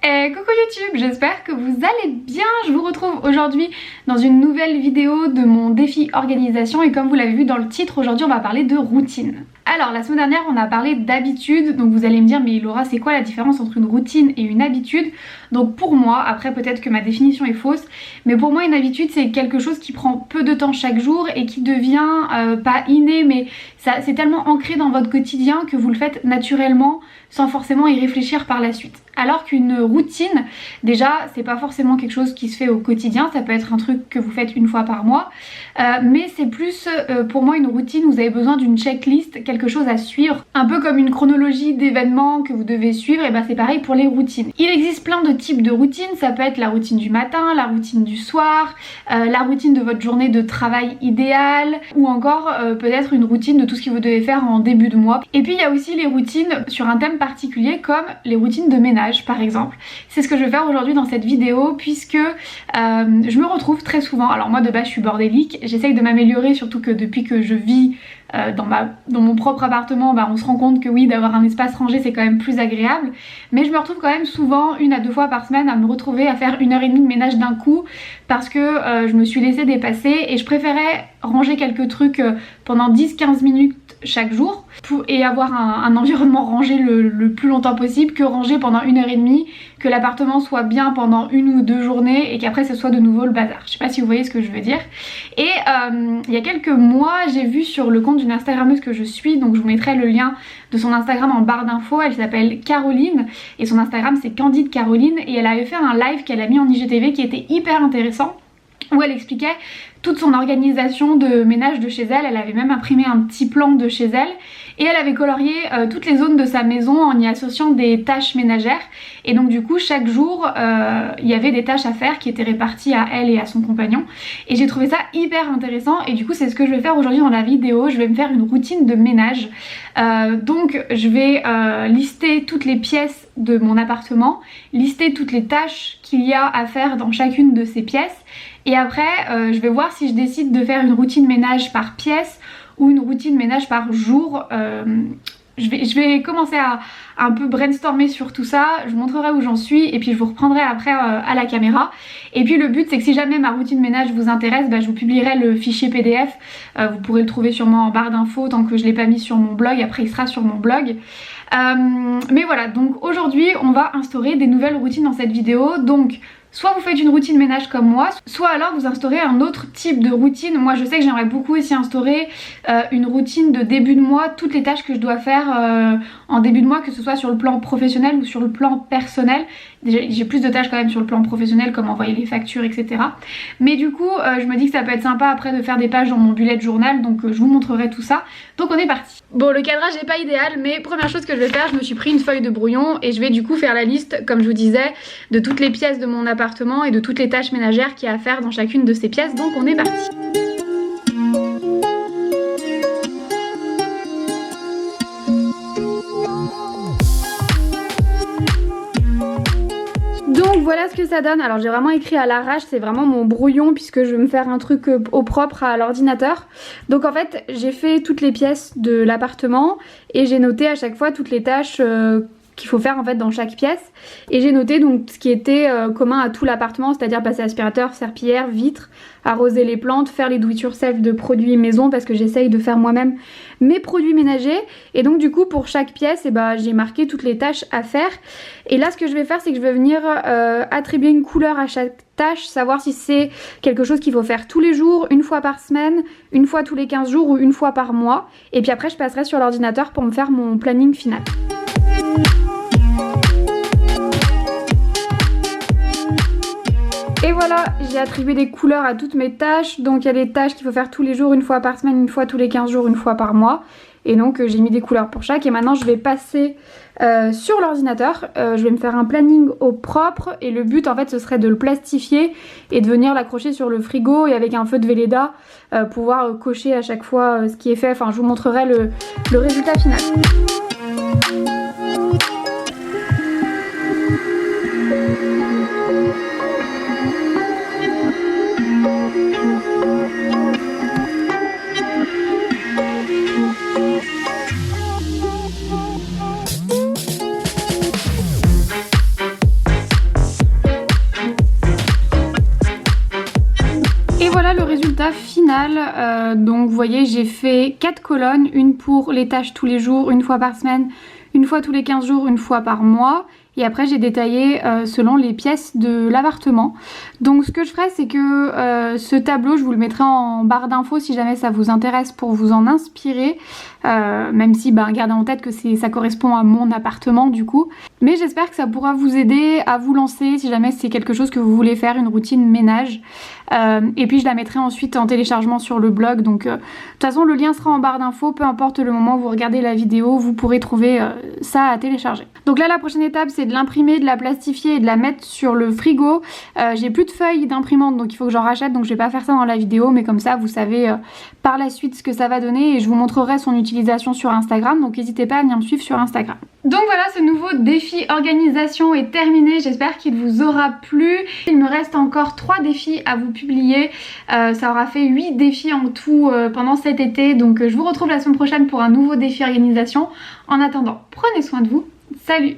Coucou YouTube, j'espère que vous allez bien. Je vous retrouve aujourd'hui dans une nouvelle vidéo de mon défi organisation et comme vous l'avez vu dans le titre, aujourd'hui on va parler de routine. Alors la semaine dernière on a parlé d'habitude, donc vous allez me dire mais Laura c'est quoi la différence entre une routine et une habitude? Donc pour moi, après peut-être que ma définition est fausse, mais pour moi une habitude c'est quelque chose qui prend peu de temps chaque jour et qui devient pas inné mais c'est tellement ancré dans votre quotidien que vous le faites naturellement sans forcément y réfléchir par la suite. Alors qu'une routine, déjà c'est pas forcément quelque chose qui se fait au quotidien, ça peut être un truc que vous faites une fois par mois, mais c'est plus pour moi une routine, vous avez besoin d'une checklist, quelque chose à suivre, un peu comme une chronologie d'événements que vous devez suivre, et ben c'est pareil pour les routines. Il existe plein de types de routines, ça peut être la routine du matin, la routine du soir, la routine de votre journée de travail idéale, ou encore peut-être une routine de tout ce que vous devez faire en début de mois. Et puis il y a aussi les routines sur un thème particulier comme les routines de ménage par exemple. C'est ce que je vais faire aujourd'hui dans cette vidéo puisque je me retrouve très souvent, alors moi de base je suis bordélique, j'essaye de m'améliorer surtout que depuis que je vis dans mon propre appartement, on se rend compte que oui, d'avoir un espace rangé c'est quand même plus agréable, mais je me retrouve quand même souvent 1 à 2 fois par semaine à me retrouver à faire 1h30 de ménage d'un coup parce que je me suis laissée dépasser et je préférais ranger quelques trucs pendant 10-15 minutes chaque jour et avoir un environnement rangé le plus longtemps possible que ranger pendant 1h30, que l'appartement soit bien pendant 1 ou 2 journées et qu'après ce soit de nouveau le bazar. Je sais pas si vous voyez ce que je veux dire. Et il y a quelques mois j'ai vu sur le compte d'une Instagrammeuse que je suis, donc je vous mettrai le lien de son Instagram en barre d'infos, elle s'appelle Caroline et son Instagram c'est Candide Caroline et elle avait fait un live qu'elle a mis en IGTV qui était hyper intéressant où elle expliquait toute son organisation de ménage de chez elle. Elle avait même imprimé un petit plan de chez elle et elle avait colorié toutes les zones de sa maison en y associant des tâches ménagères et donc du coup chaque jour il y avait des tâches à faire qui étaient réparties à elle et à son compagnon et j'ai trouvé ça hyper intéressant et du coup c'est ce que je vais faire aujourd'hui dans la vidéo. Je vais me faire une routine de ménage, donc je vais lister toutes les pièces de mon appartement, lister toutes les tâches qu'il y a à faire dans chacune de ces pièces et après je vais voir si je décide de faire une routine ménage par pièce ou une routine ménage par jour. Je vais commencer à un peu brainstormer sur tout ça, je vous montrerai où j'en suis et puis je vous reprendrai après à la caméra. Et puis le but c'est que si jamais ma routine ménage vous intéresse, je vous publierai le fichier PDF, vous pourrez le trouver sûrement en barre d'infos tant que je ne l'ai pas mis sur mon blog, après il sera sur mon blog. Mais voilà, donc aujourd'hui on va instaurer des nouvelles routines dans cette vidéo, donc soit vous faites une routine ménage comme moi, soit alors vous instaurez un autre type de routine. Moi je sais que j'aimerais beaucoup aussi instaurer une routine de début de mois, toutes les tâches que je dois faire en début de mois, que ce soit sur le plan professionnel ou sur le plan personnel. J'ai plus de tâches quand même sur le plan professionnel comme envoyer les factures etc. Mais du coup je me dis que ça peut être sympa après de faire des pages dans mon bullet journal, donc je vous montrerai tout ça. Donc on est parti. Bon, le cadrage n'est pas idéal mais première chose que je vais faire, je me suis pris une feuille de brouillon et je vais du coup faire la liste comme je vous disais de toutes les pièces de mon appartement et de toutes les tâches ménagères qu'il y a à faire dans chacune de ces pièces, donc on est parti. Donc voilà ce que ça donne. Alors j'ai vraiment écrit à l'arrache, c'est vraiment mon brouillon puisque je vais me faire un truc au propre à l'ordinateur. Donc en fait j'ai fait toutes les pièces de l'appartement et j'ai noté à chaque fois toutes les tâches qu'il faut faire en fait dans chaque pièce et j'ai noté donc ce qui était commun à tout l'appartement, c'est-à-dire passer aspirateur, serpillière, vitres, arroser les plantes, faire les do it yourself de produits maison parce que j'essaye de faire moi-même mes produits ménagers et donc du coup pour chaque pièce j'ai marqué toutes les tâches à faire et là ce que je vais faire c'est que je vais venir attribuer une couleur à chaque tâche, savoir si c'est quelque chose qu'il faut faire tous les jours, une fois par semaine, une fois tous les 15 jours ou une fois par mois et puis après je passerai sur l'ordinateur pour me faire mon planning final. Et voilà, j'ai attribué des couleurs à toutes mes tâches. Donc il y a des tâches qu'il faut faire tous les jours, une fois par semaine, une fois tous les 15 jours, une fois par mois. Et donc j'ai mis des couleurs pour chaque. Et maintenant je vais passer sur l'ordinateur. Je vais me faire un planning au propre. Et le but en fait ce serait de le plastifier et de venir l'accrocher sur le frigo. Et avec un feu de Velleda pouvoir cocher à chaque fois ce qui est fait. Enfin je vous montrerai le résultat final. résultat final. Donc vous voyez, j'ai fait 4 colonnes, une pour les tâches tous les jours, une fois par semaine, une fois tous les 15 jours, une fois par mois. Et après j'ai détaillé selon les pièces de l'appartement. Donc ce que je ferai, c'est que ce tableau je vous le mettrai en barre d'infos si jamais ça vous intéresse pour vous en inspirer. Même si gardez en tête que ça correspond à mon appartement du coup. Mais j'espère que ça pourra vous aider à vous lancer si jamais c'est quelque chose que vous voulez faire, une routine ménage. Et puis je la mettrai ensuite en téléchargement sur le blog. Donc de toute façon le lien sera en barre d'infos, peu importe le moment où vous regardez la vidéo, vous pourrez trouver ça à télécharger. Donc là la prochaine étape c'est de l'imprimer, de la plastifier et de la mettre sur le frigo. J'ai plus de feuilles d'imprimante donc il faut que j'en rachète, donc je vais pas faire ça dans la vidéo, mais comme ça vous savez par la suite ce que ça va donner et je vous montrerai son utilisation sur Instagram, donc n'hésitez pas à venir me suivre sur Instagram. Donc voilà, ce nouveau défi organisation est terminé, j'espère qu'il vous aura plu. Il me reste encore 3 défis à vous publier, ça aura fait 8 défis en tout pendant cet été, donc je vous retrouve la semaine prochaine pour un nouveau défi organisation. En attendant, prenez soin de vous, salut!